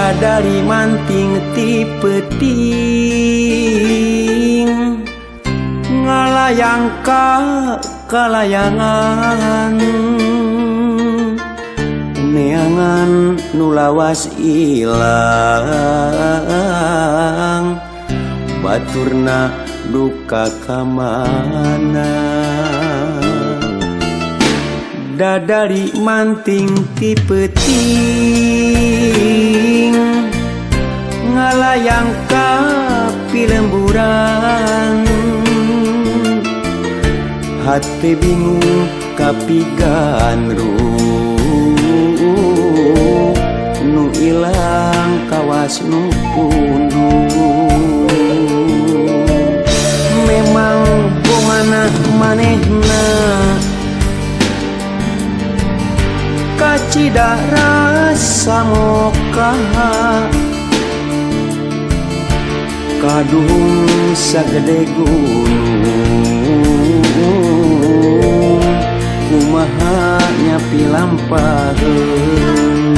Dadari manting ti peuting ngalayang ka kalayangan neangan nu lawas ilang baturna duka kamana. Dadari manting ti peuting ngalayang ka pilemburan hati bingung kapigan nu ilang kawas nu pundung memang bongana manehna kacida rasa moka kadung sagede gunung kumaha nyapi lampaheun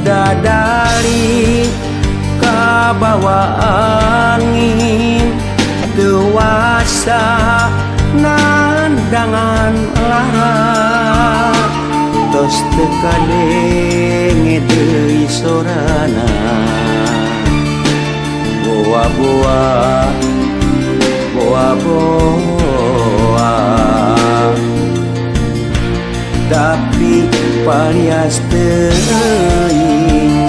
dadari kabawa angin dewasa nandangan lara tos teu kadenge deui sorana boa-boa boa-boa tapi parias teuing.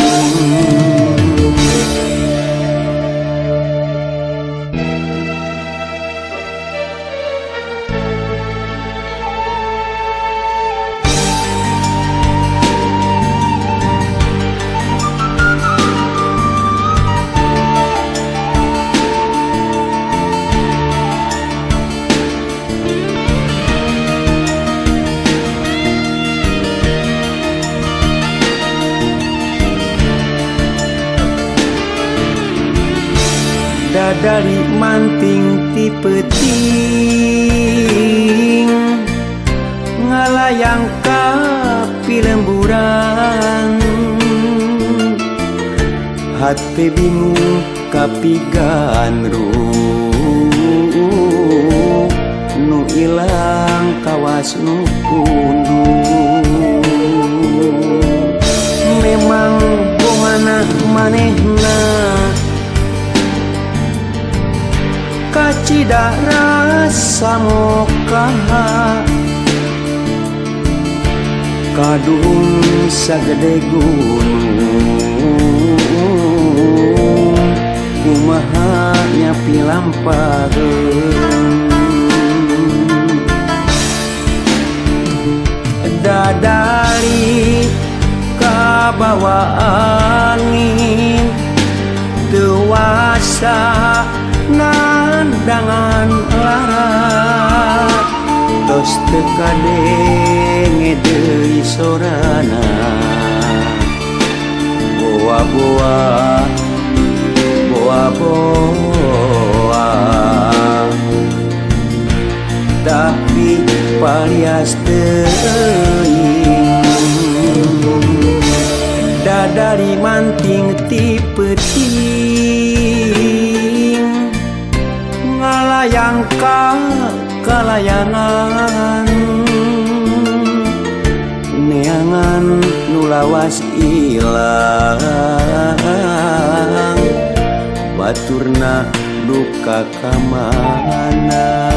Dadari manting ti peuting ngalayang ka pilemburan hati bingung kapigan nu ilang kawas nu pundung memang bongana manehna kacida rasa moka kadung sagede gunung kumaha nyapi lampaheun dadari kabawa angin dewasa nandangan lara tos teu kadenge deui sorana boa-boa boa-boa tapi parias teuing. Dadari manting ti peuting ngalayang ka kalayangan neangan nu lawas ilang baturna duka kamana.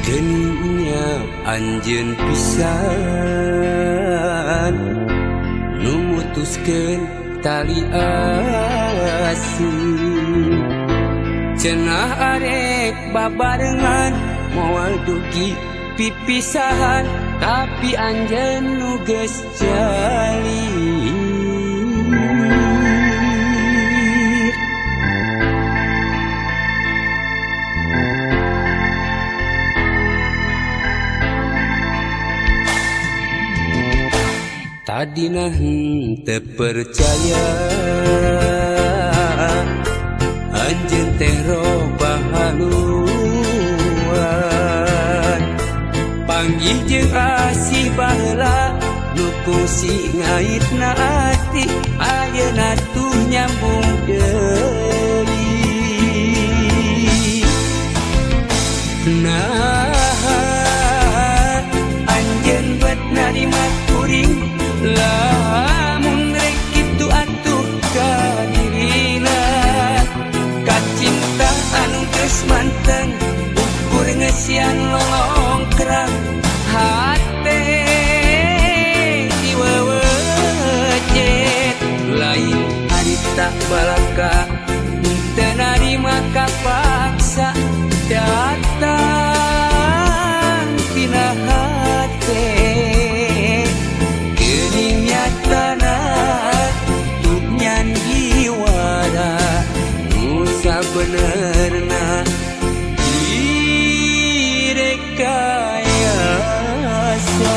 Geninya anjeun pisan nu mutuskeun tali asih. Cenah arek babarengan moal dugi pipisahan, tapi anjeun nu geus jalir. Tadina henteu percaya anjeun teh robah haluan, panggih jeung asih baheula nu kungsi ngaitna ati, ayeuna tuh nyambung deui. Nah anjeun bet narima kuring, lamun rek kitu atuh ka dirina, ka cinta anu geus manteng ukur ngesian lolongkrang hate diwewejet. Lain harita balaka teu narima kapaksa datang tina hate. Sabenerna direkayasa.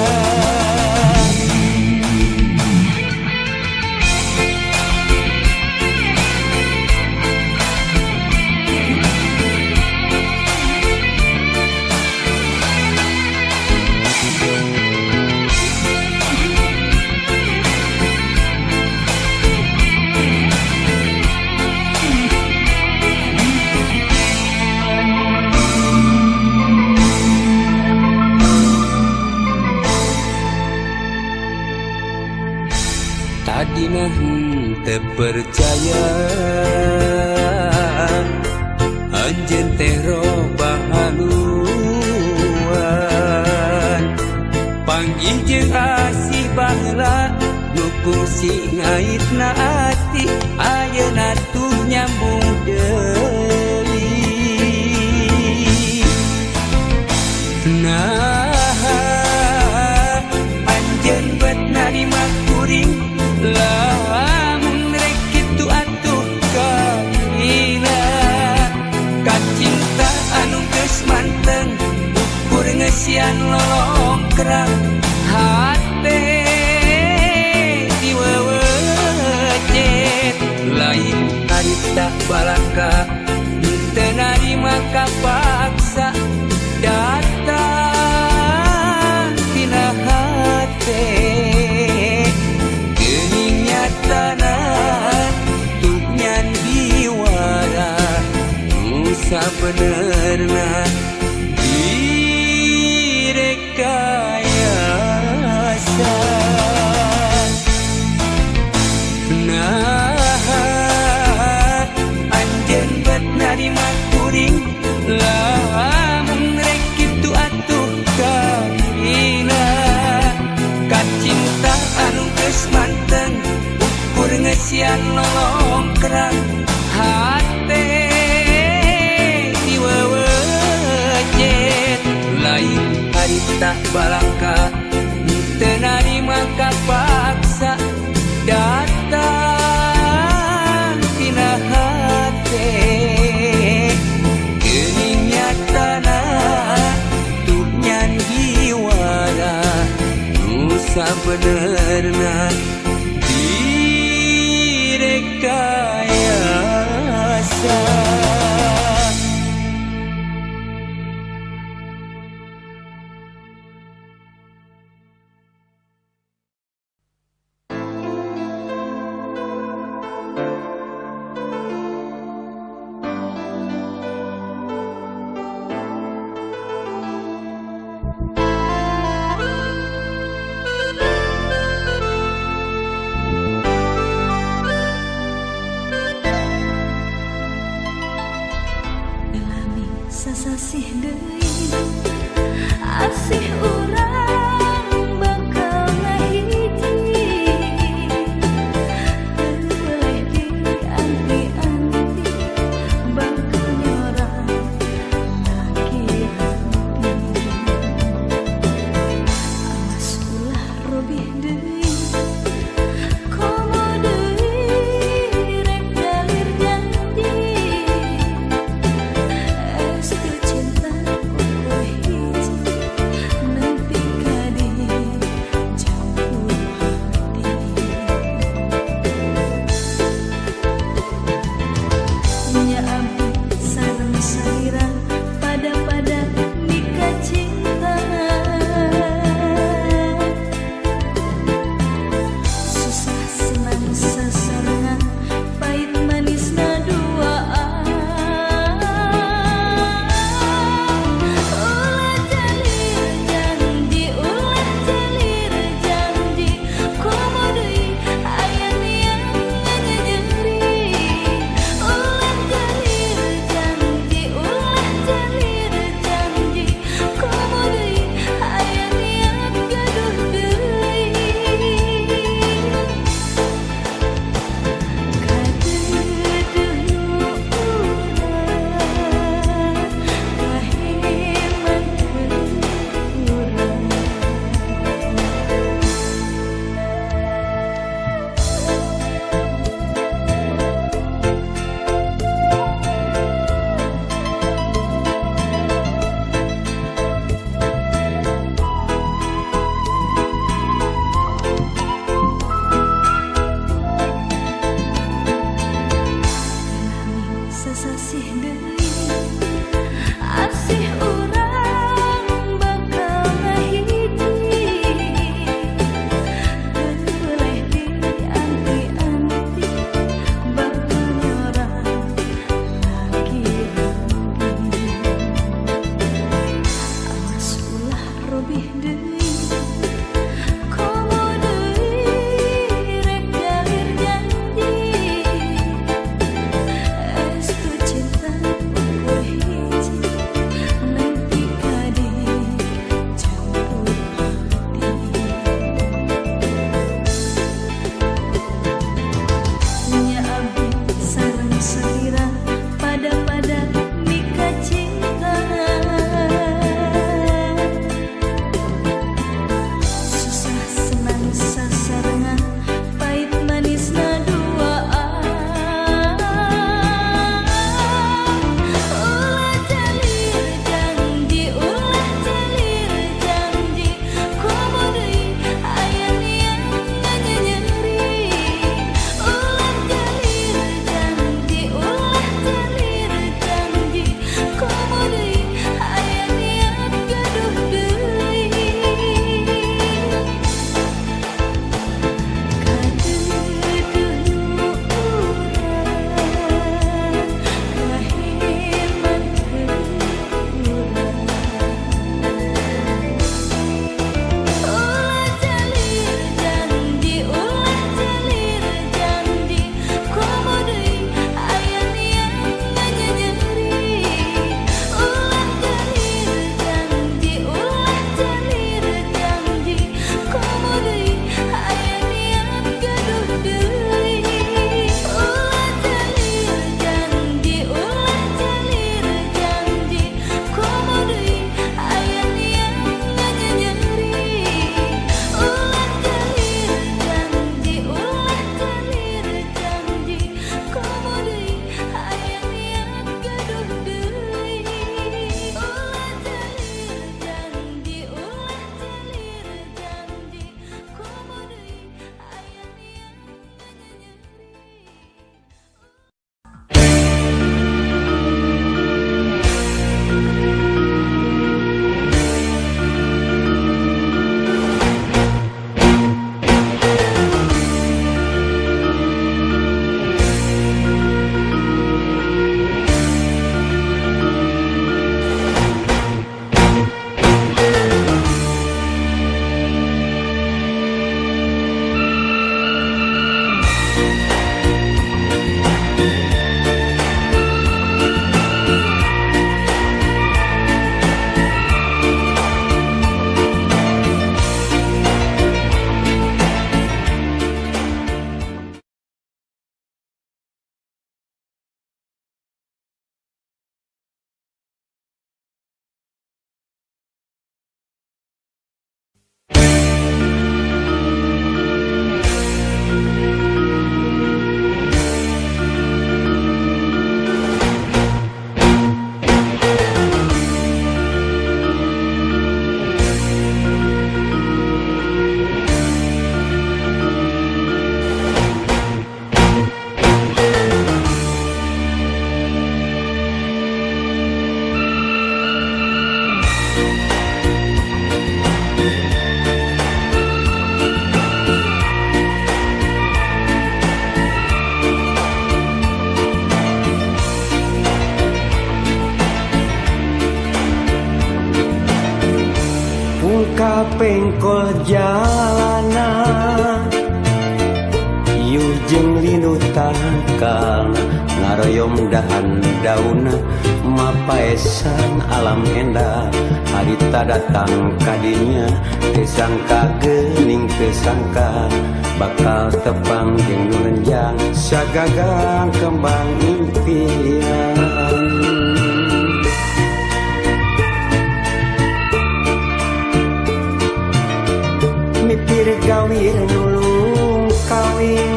Tadina henteu percaya anjeun teh robah haluan, panggih jeung asih baheula nu kungsi ngaitna ati, ayeuna tuh nyambung deui. Nah anjeun bet narima kuring, lamun rek kitu atuh ka dirina, ka cinta anu geus manteng ukur ngesian lolongkrang hate diwewejet. Lain harita balaka teu narima kapaksa datang tina hate. Sabenerna direkayasa. Nah anjeun bet narima kuring, lamun rek kitu atuh ka dirina, ka cinta anu geus manteng ukur ngesian lolongkrang hate diwewejet. Lain harita balaka teu narima kapaksa datang tina hate. Geuning nyatana tuh nyan jiwara nu sabenerna direkayasa. Sasasih deui Asih urang bakal ngahiji boleh dianti-anti bakal nyorang laki hati awas ulah robih deui komo deui rek galir janji estu cinta ukur hiji nempi ka pengkol jalanan Yuh jeung linu tangkal ngaroyom dahan dauna mapaesan alam endah harita datang kadinya tesangka geuning tesangka bakal tepang jeung nulenjang sagagang kembang impian mipir gawir nulung kawin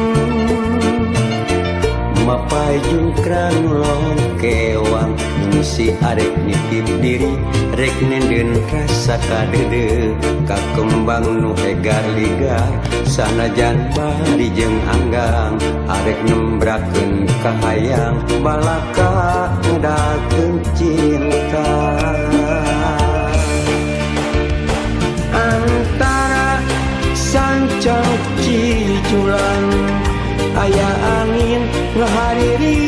mapai jungkran long kewang si arek nitip diri rek nenden rasa kadede kakembang nu hegar ligar sanajan bari jeung anggang arek nembrakeun kahayang balaka ngadakeun cinta antara sancang ciculan aya angin ngahariri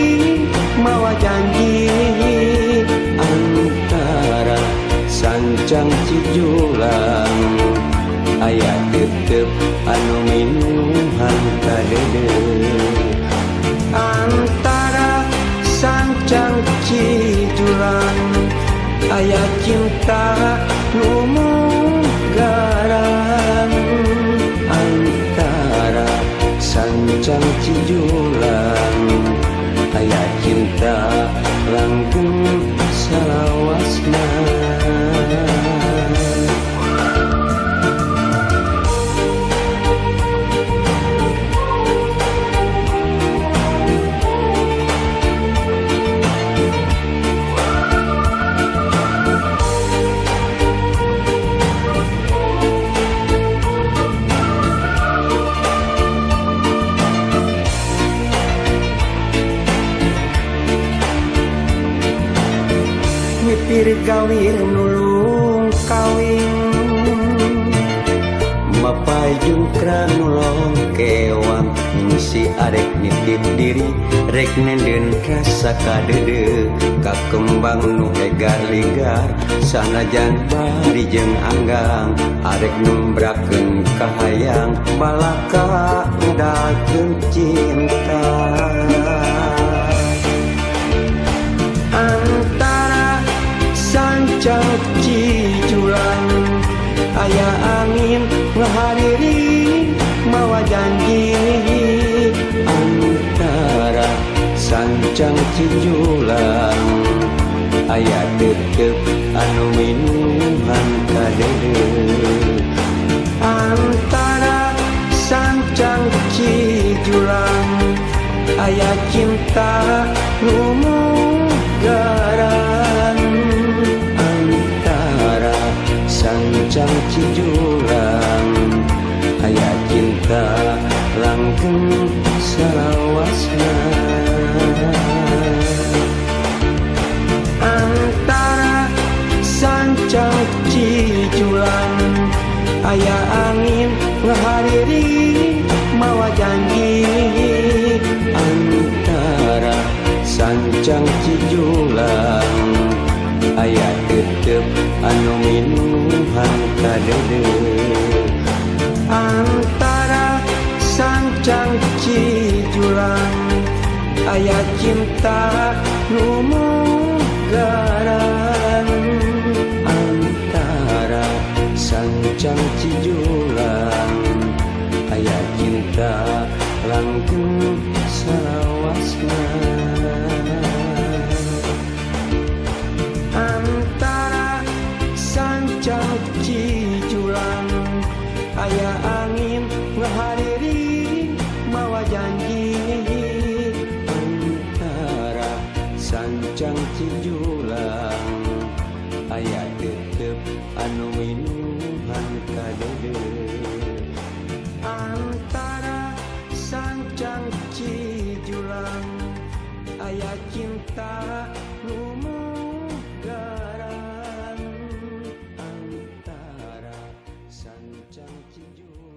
mawa janji antara sancang cijulang aya tetep anu minuhan kadede antara sancang cijulang aya cinta nu mugaran antara sancang cijulang aya cinta langgeng salawasna mipir gawir nulung kawin mapai jungkran nulong kewang si arek nitip diri rek nenden rasa kadede kakembang nu hegar ligar sanajan bari jeung anggang arek nembrakeun kahayang balaka ngadakeun cinta sancang cijulang aya angin ngahariri mawa janji antara sancang cijulang aya tetep anu minuhan kadede antara sancang cijulang aya cinta nu mugaran sancang cijulang aya cinta langgeng salawasna antara sancang cijulang aya angin ngahariri mawa janji antara sancang cijulang aya tetep anu minuhan kadede antara sancang cijulang aya cinta nu mugaran antara sancang cijulang aya cinta langgeng salawasna sancang cijulang aya angin ngahariri mawa janji antara sancang cijulang aya tetep anu minuhan kadede antara sancang cijulang aya cinta nu mugaran antara sancang cijulang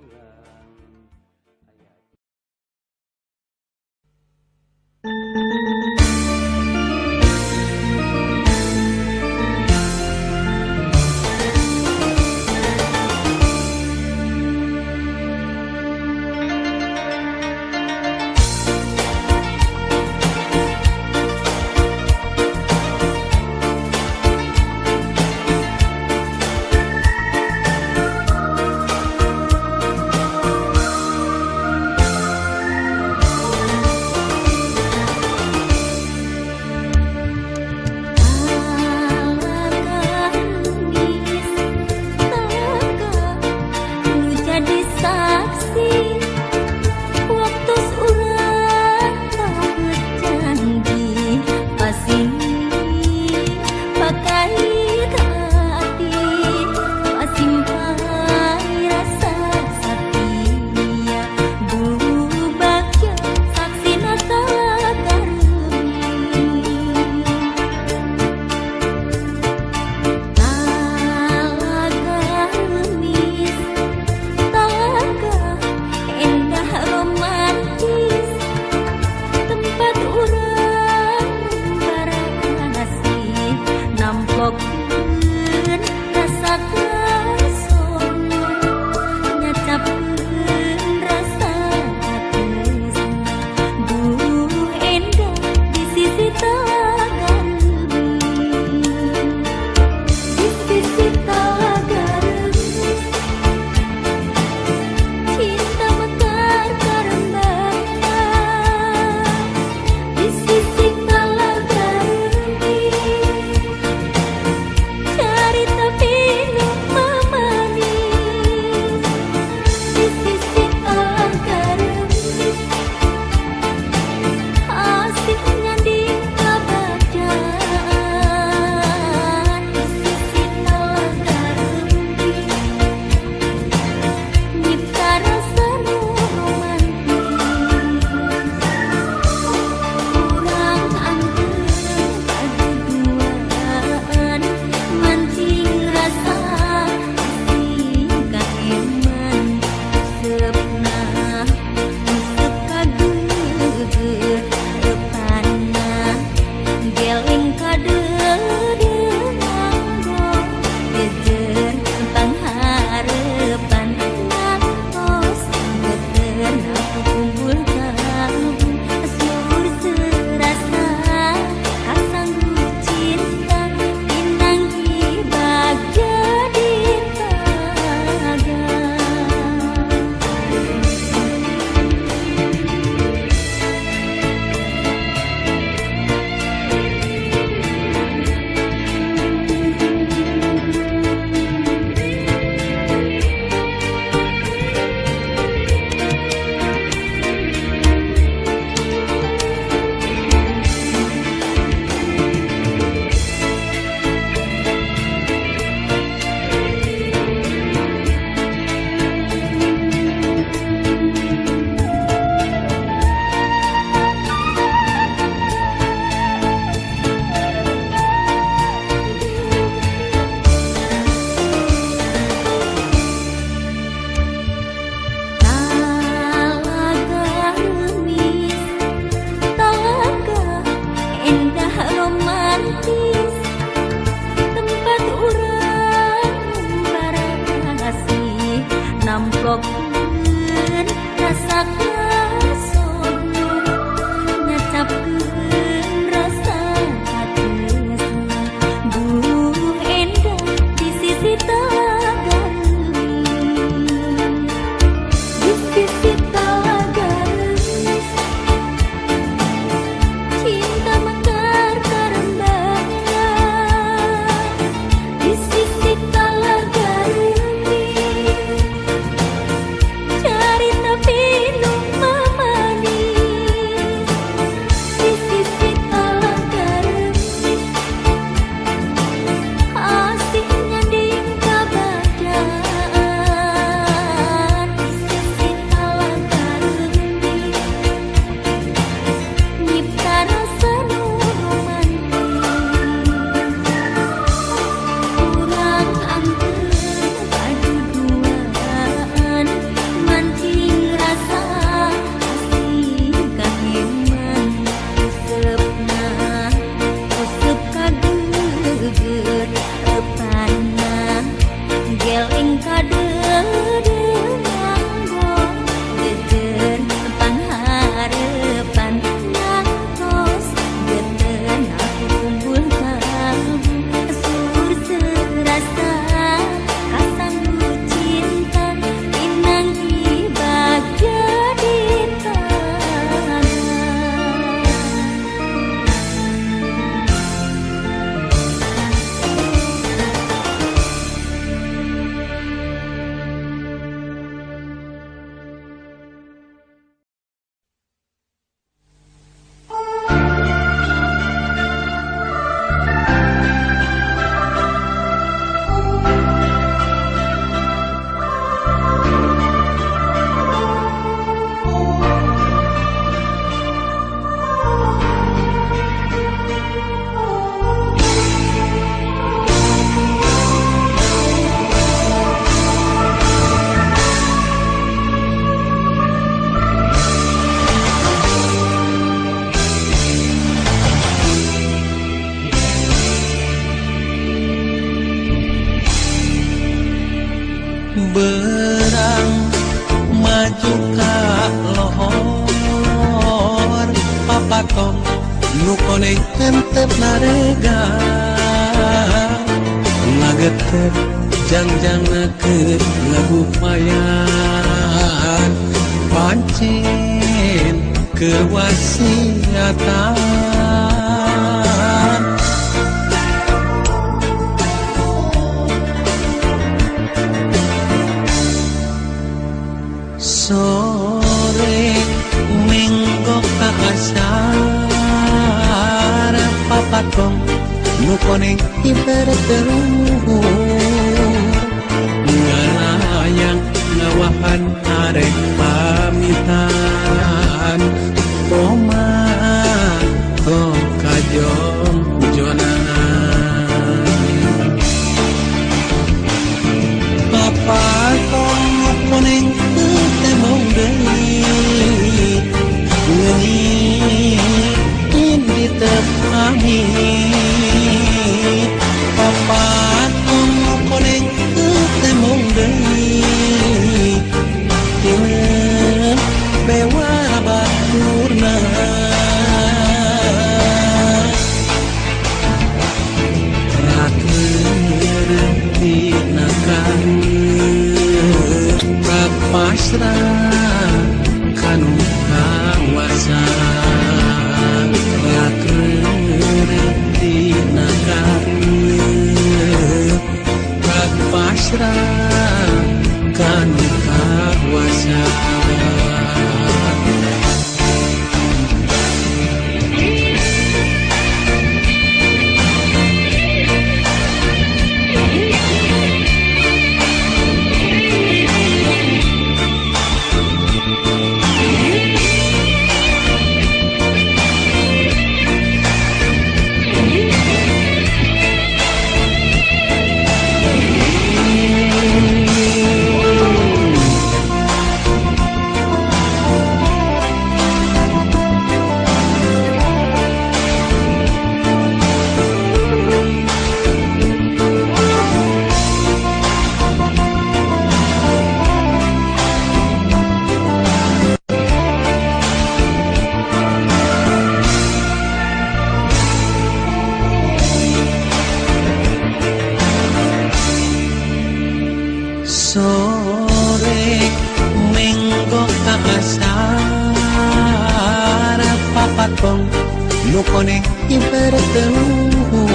berang maju ka lohor papatong nu koneng hentep narega ngagetep jangjang ngeket ngabupayan pancen kewasiatan sore minggo ka asar papatong nu koneng ibarat teluhur ngalayang ngawahan arek pamitan koma tong kajong jonan papatong nu koneng temong deui ngeun di tepami papatong nu koneng temong deui ngeun bewara baturna rakeun tina kareun pasrah kanu kawasa rakeun tina kareun pasrah kanu kawasa sore minggo ka asar papatong nu koneng ibarat teluhur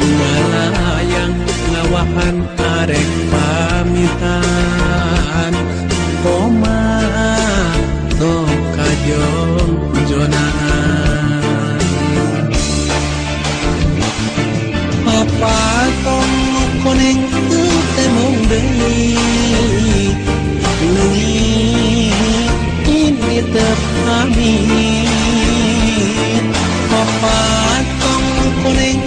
ngalayang ngawahan arek pamitan koma tong kajong jonan papatong nu koneng temong deui ngeun di tepami papatong nu koneng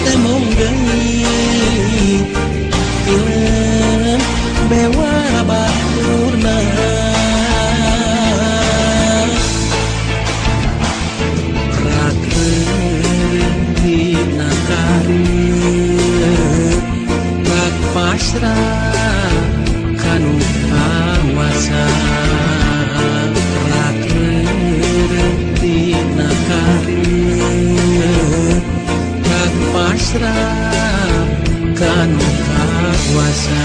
temong deui ngeun bewara baturna rakeun tina kareun pasrah kanu kawasa rakeun tina kareun pasrah kanu kawasa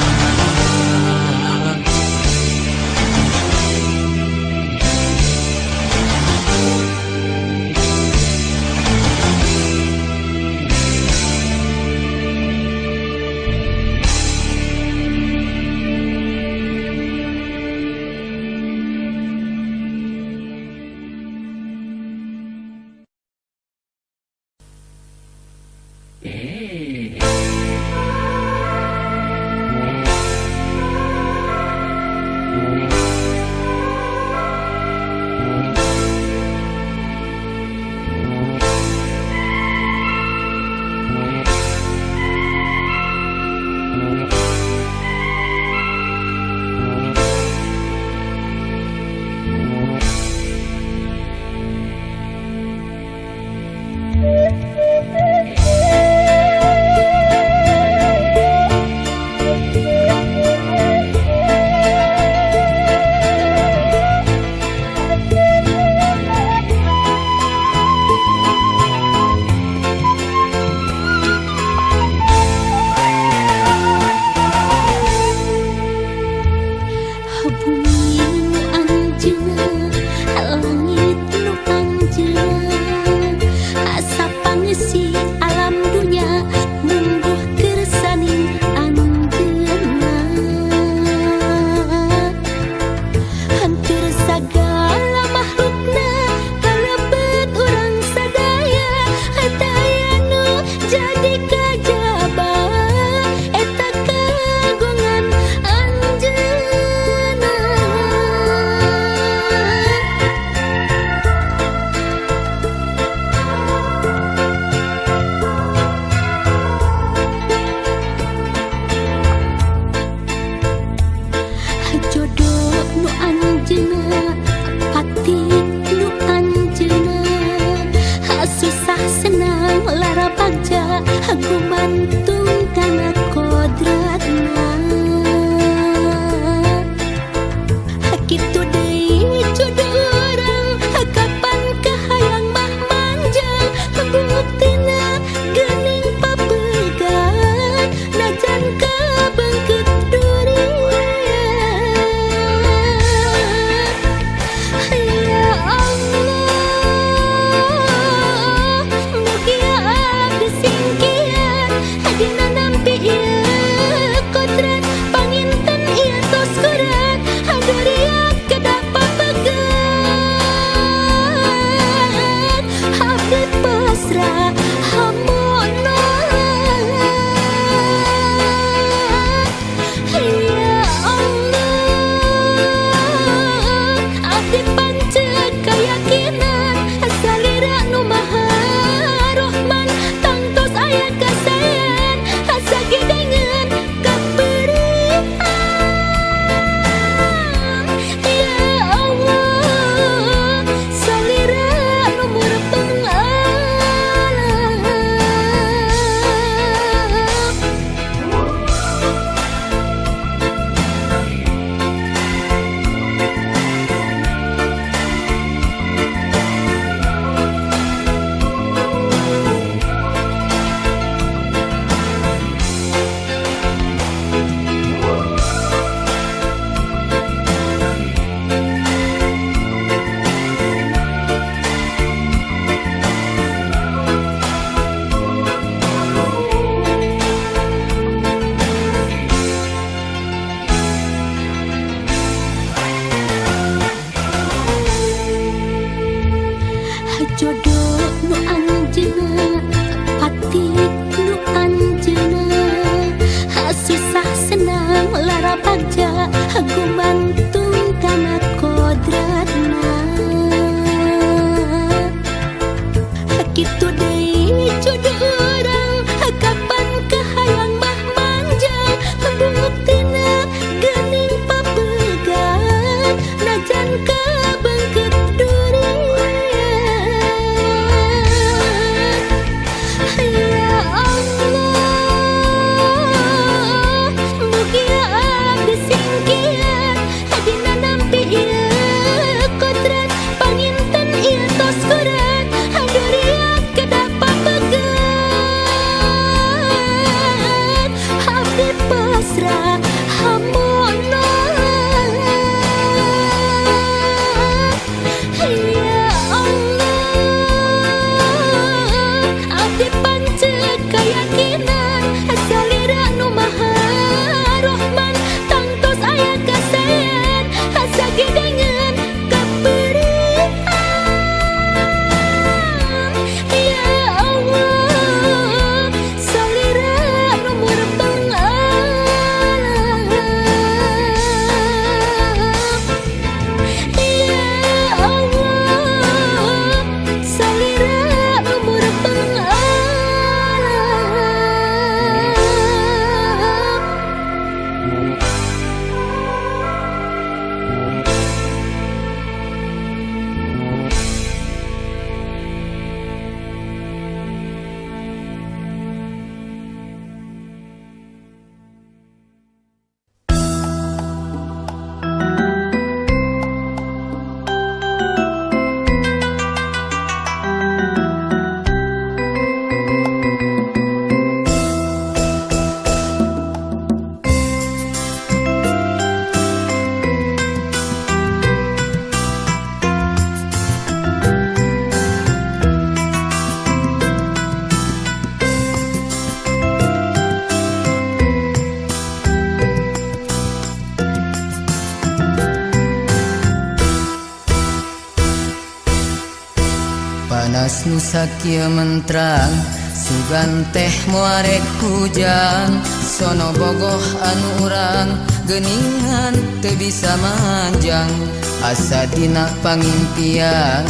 Pas nusa kieu mentrang sugan teh muarek hujan sono bogoh anu urang geuningan teu bisa manjang asa dina pangimpian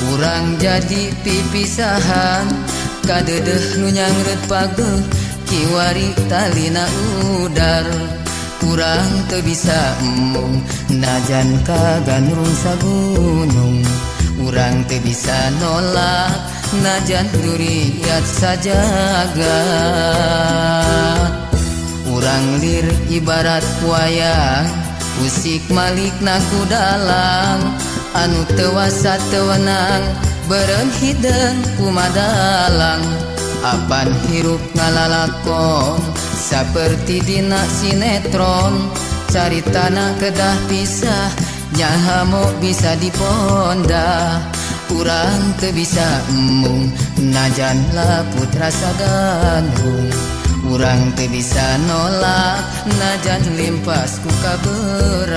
urang jadi pipisahan kadeudeuh nu nyangreut pageuh kiwari talina udar urang teu bisa embung najan kagandrung sagunung urang teu bisa nolak najan duriat sajaga urang lir ibarat wayang usik malikna ku dalang anu teu wasa teu wenang beureum hideung kumadalang apan hirup ngalalakon saperti dina sinetron caritana kedah pisah nyaha mo bisa dipondah urang teu bisa embung najan laput rasa gandrung urang teu bisa nolak najan limpas ku kaberat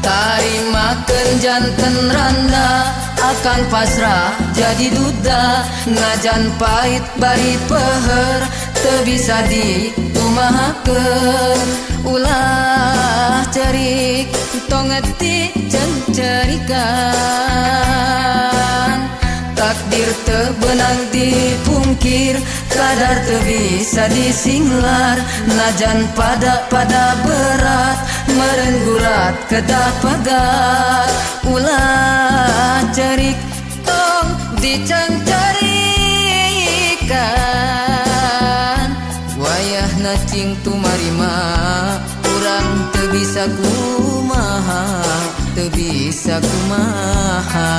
tarimakeun janten randa akan pasrah jadi duda najan pait bari peuheur teu bisa dikumahakeun ulah cerik tong ngeutik cencerikan takdir teu beunang dipungkir kadar teu bisa disinglar najan pada berat meureun gurat kedah pagat ulah cerik tong dicencerikan wayahna cing tumarima urang teu bisa kumaha teu bisa kumaha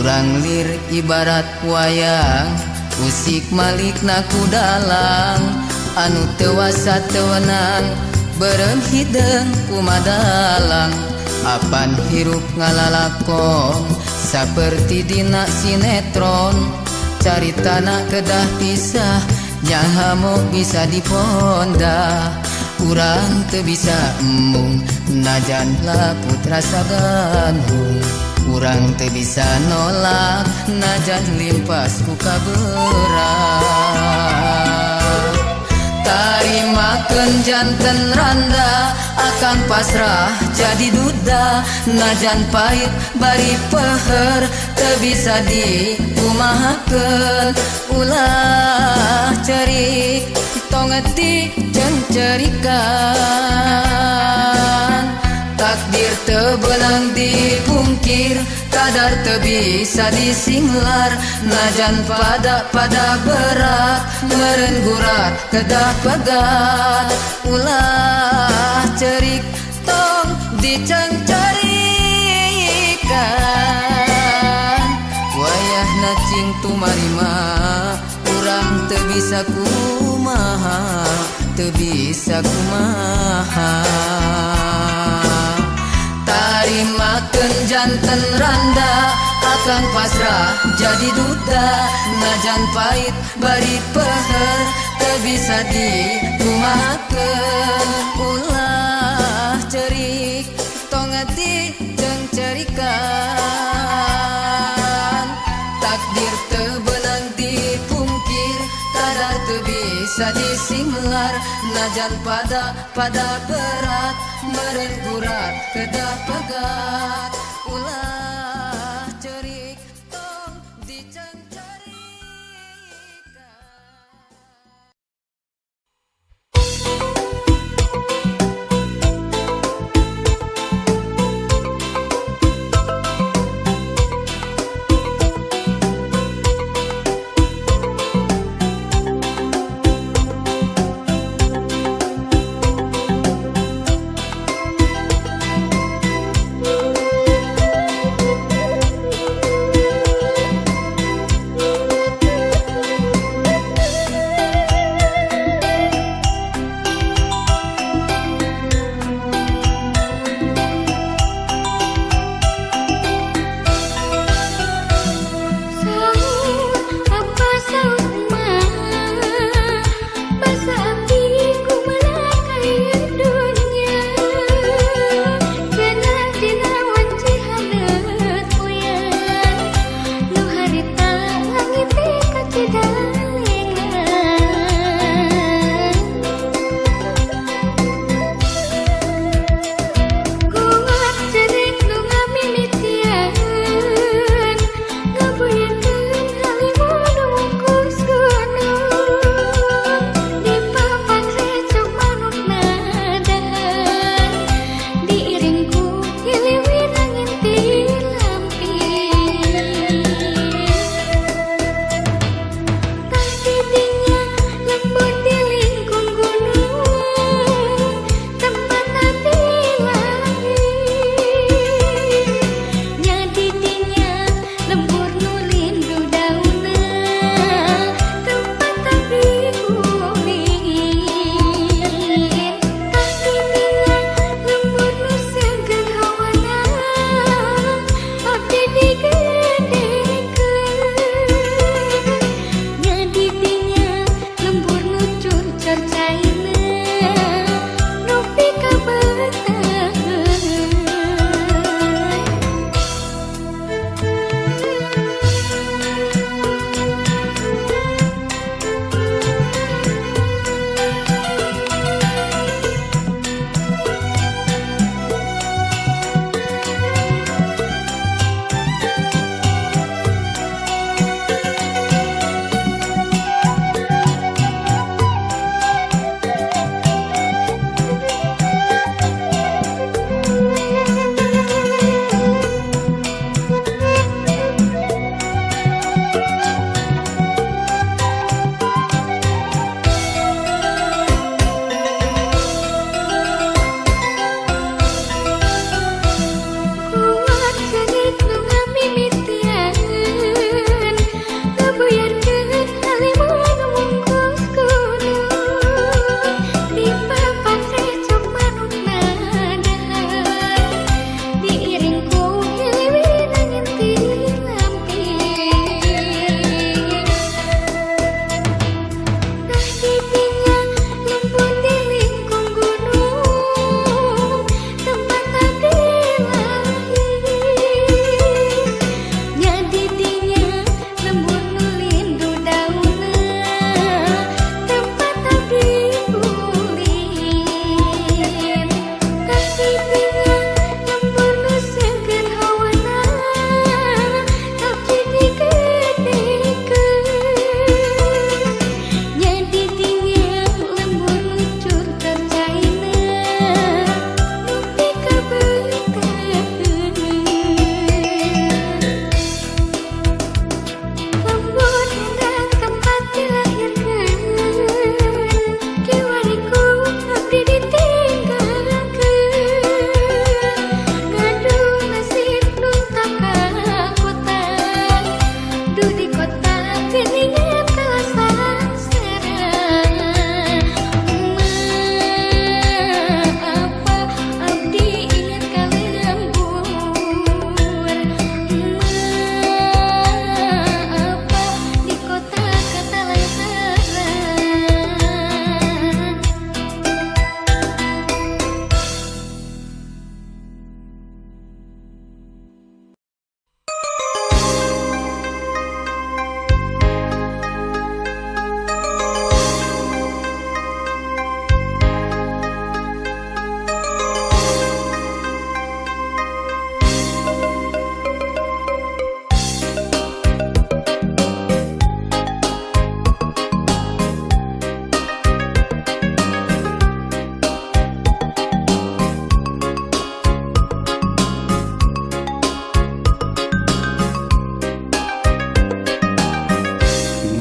urang lir ibarat wayang usik malikna ku dalang anu teu wasa teu wenang beureum hideung kumadalang apan hirup ngalalakon saperti dina sinetron caritana kedah pisah nyaha mo bisa dipondah urang teu bisa embung najan laput rasa gandrung urang teu bisa nolak najan limpas ku kaberat tarimakeun janten randa akan pasrah jadi duda najan pait bari peuheur teu bisa dikumahakeun ulah cerik tong ngeutik cencerikan takdir teu beunang dipungkir kadar teu bisa disinglar najan pada berat meureun gurat kedah pegat ulah cerik tong dicencerikan wayahna cing tumarima urang teu bisa kumaha teu bisa kumaha tarimakeun janten randa akan pasrah jadi duda najan pait bari peuheur teu bisa dikumahakeun ulah cerik tong ngeutik cencerikan takdir teu beunang dipungkir kadar teu bisa disinglar najan pada berat meureun gurat kedah pegat ulah cerik tong dicencerikan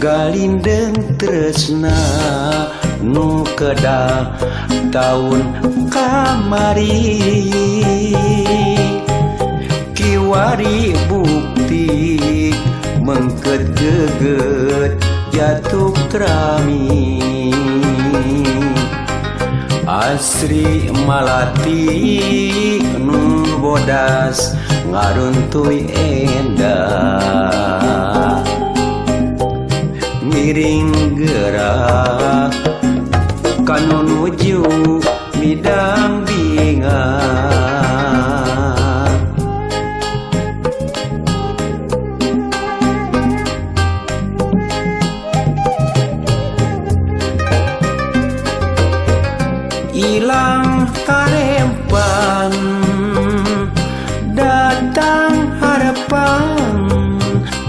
Galindeng tresna nu kedah tahun kamari kiwari bukti mengket geget jatuh krami Asri malati nu bodas ngaruntuy endah miring gerak kanu nuju midang bingat ilang karempan datang harapan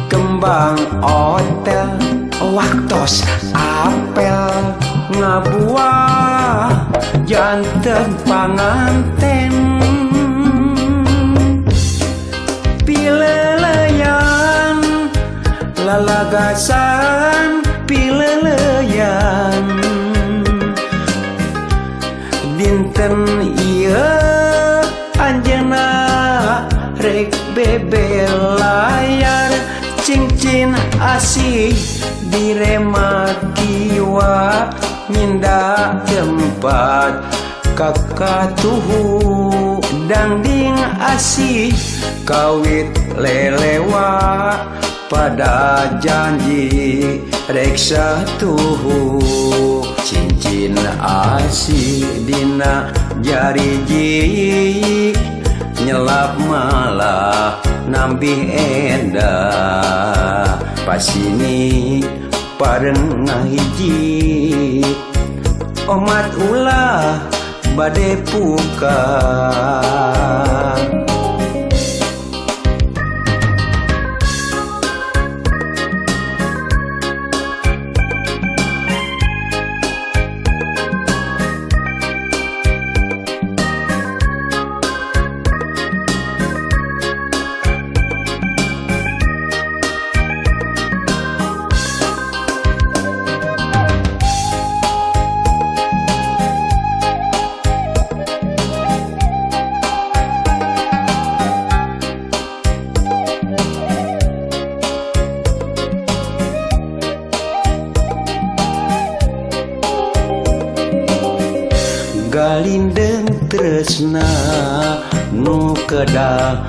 kembang otel waktos apel ngabuah janten panganten pileleyan lalagasan pileleyan dinten ieu anjeunna rek bebel layar cincin asih direma kiwa nyinda tempat kakatuhu dangding asih kawit lelewa pada janji rek satuhu cincin asih dina jariji nyelap malah nambih endah pasini pareng ngahiji omat ulah bade puka Galindeng tresna nu kedah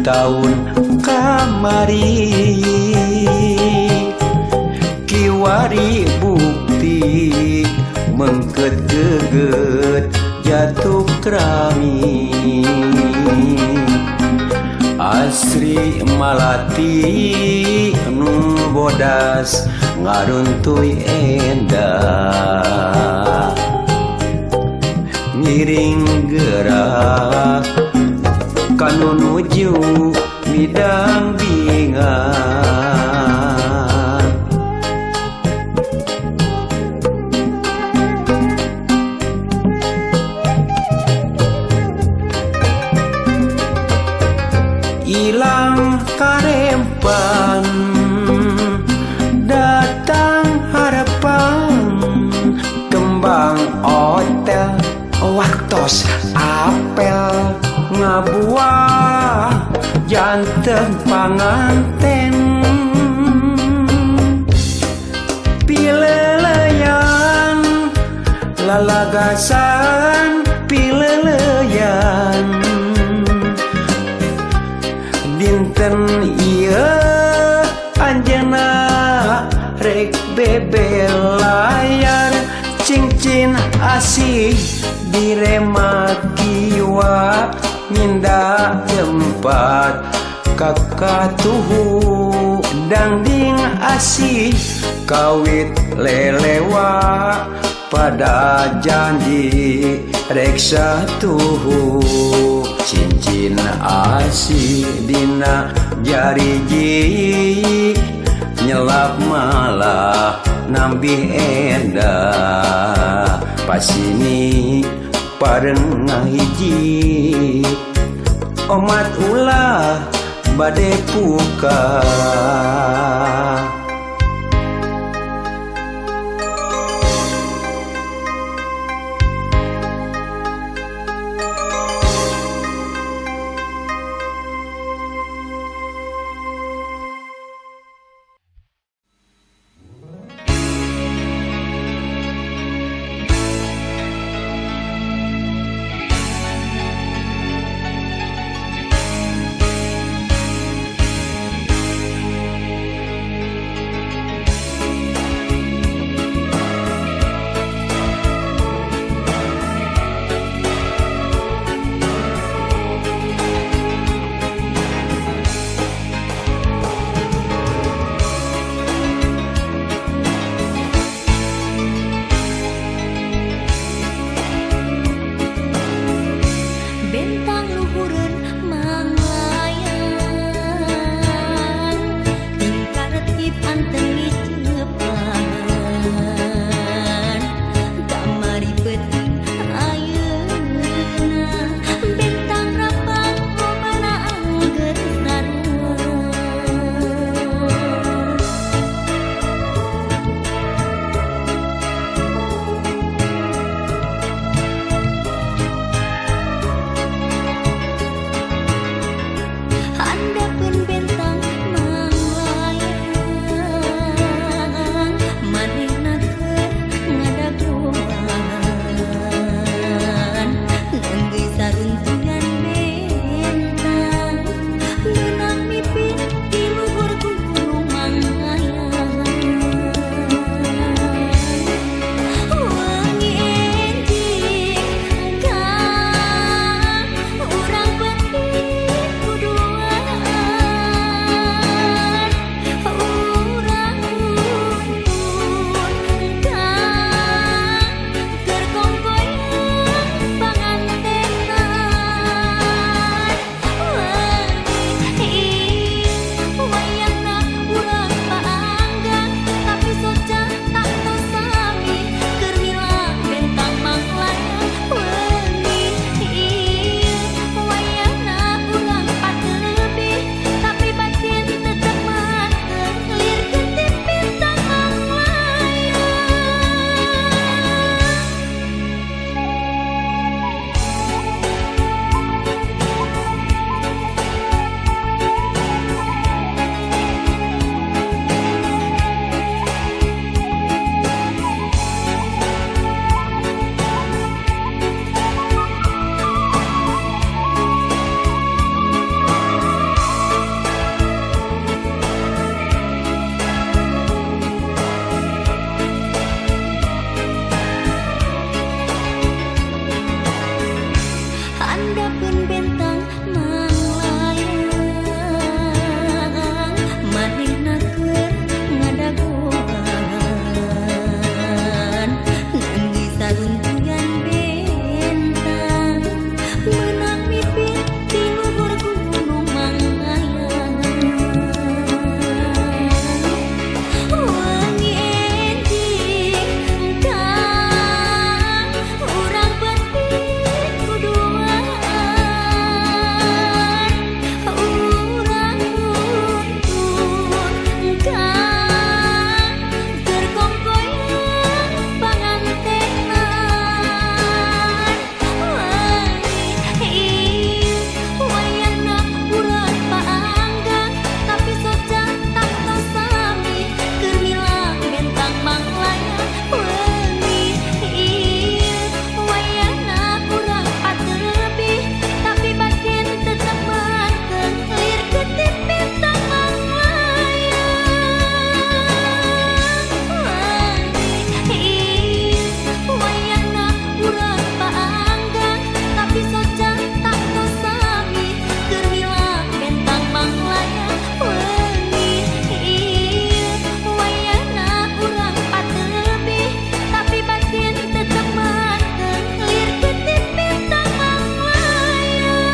tahun kamari kiwari bukti mengket geget jatuh krami Asri malati nu bodas ngaruntuy endah miring gerak kanu nuju midang bingat ilang karempan datang harapan kembang otel waktos apel ngabuah janten panganten pileleyan lalagasan pileleyan dinten ieu anjeunna rek bebel layar cincin asih direma kiwa nyinda tempat kakatuhu dangding asih kawit lelewa pada janji rek satuhu cincin asih dina jariji nyelap malah nambih endah pasini pareng ngahiji omat ulah bade puka harapkeun bentang manglayang manehna keur ngadagoan nangis saruntuyan bentang meunang mipit di luhur gunung manglayang wangi enjing kang urang betik kuduaan urang nuntun kang terkongkoyan pangantenan wangi wayahna urang paanggang tapi soca tak tosami keur milang bentang manglayang wangi wayahna urang pateurbih tapi batin tetep manteng lir ketip bentang manglayang wayahna urang paanggang tapi soca tak tosami keur milang bentang manglayang wangi wayahna urang pateurbih tapi batin tetep manteng lir ketip bentang manglayang.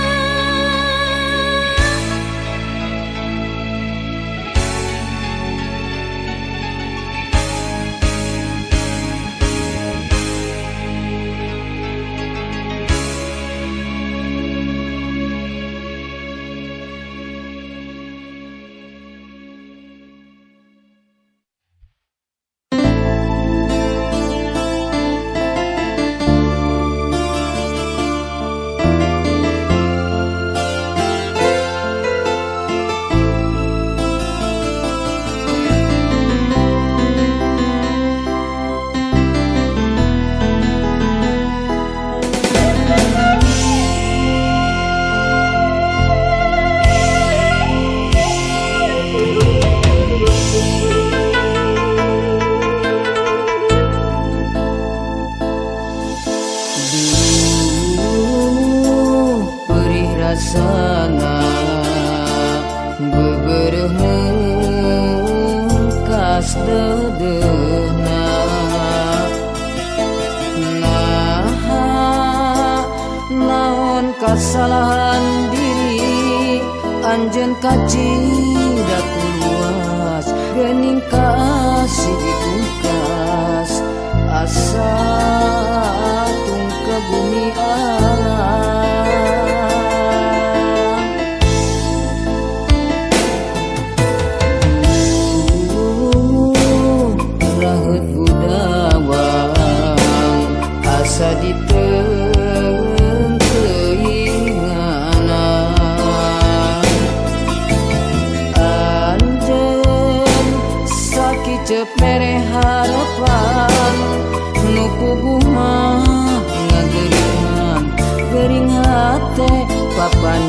Perih rasana bebereuh kas dedeuna naon kasalahan diri anjeun kacida luas geuning kasih dipungkas asa tung ke bumi alam raheut budawang asa diteung teuinganan anjeun sakit cep mere harapan nu puguh mah ngageuringan geuring hate papan